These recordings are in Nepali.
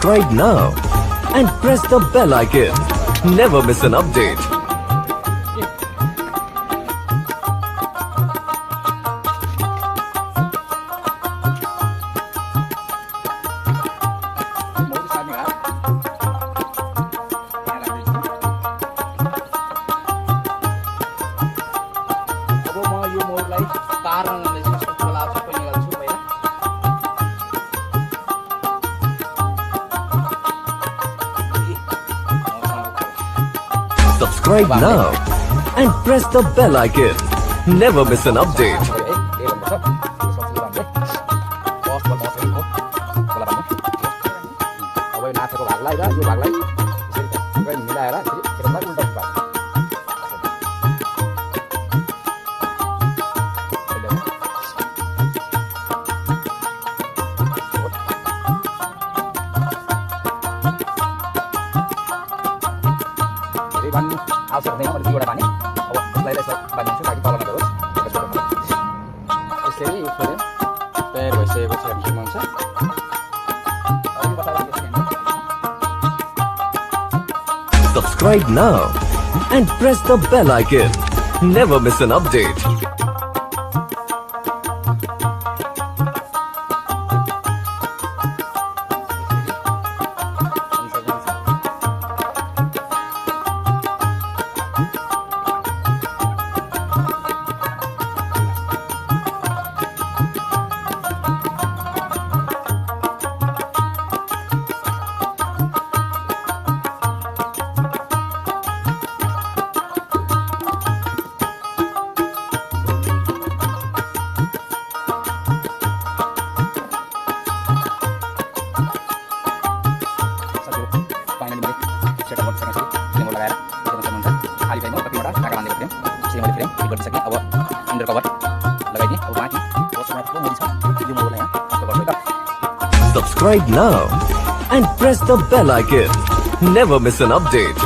Subscribe now and press the bell icon. Never miss an update. Subscribe now and press the bell icon. Never miss an update. Ausap nih mau dijual apa nih? Oh, selesai banyak sih lagi tolong terus. Istri itu ya. Terus saya bisa gimana? Subscribe now and press the bell icon. Never miss an update. Subscribe now and press the bell icon. Never miss an update.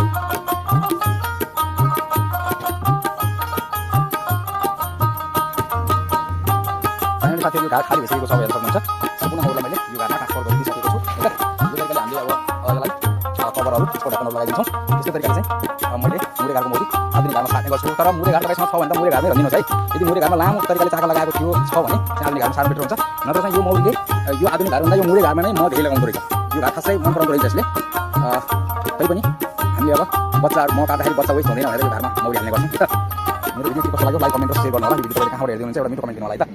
साथीहरु घाट खाली भइसकेको छ हेर्न सक्नुहुन्छ सम्पूर्ण मौला मैले यो घाटमा ट्रान्सफर गरिदिसकेको छु हैन यो तरिकाले हामीले अब यसलाई कभरहरु त्यसको ढक्कनहरु लगाइदिन्छौँ त्यस्तै तरिकाले चाहिँ मैले मुरे घाटको मौरी आधुनिक घाटमा सार्ने गर्छु तर मुरे घाट लगाइसँग छ भने त मुरे घाटमै रहिदिनुहोस् है यदि मुरे घाटमा लामो तरिकाले चाका लगाएको थियो छ भने चाहिँ आधुनिक घाटमा सार्नु बेटर हुन्छ नत्र चाहिँ यो मौरीले यो आधुनिक घाटभन्दा यो मुरे घाटमा नै म धेरै लगाउँदो रहेछ यो घाट खासै मन पराउँदो रहेछ यसले तैपनि हामीले अब बच्चाहरु म काट्दाखेरि बच्चा वेस्ट हुँदैन भनेर यो घाटमा मौरी हाल्ने गर्छौँ त मेरो भिडियो के कस्तो लाग्यो लाइक कमेन्ट र शेयर गर्नु होला भिडियो तपाईले कहाँबाट हेर्दै हुनुहुन्छ एउटा मिठो कमेन्ट दिनु होला है त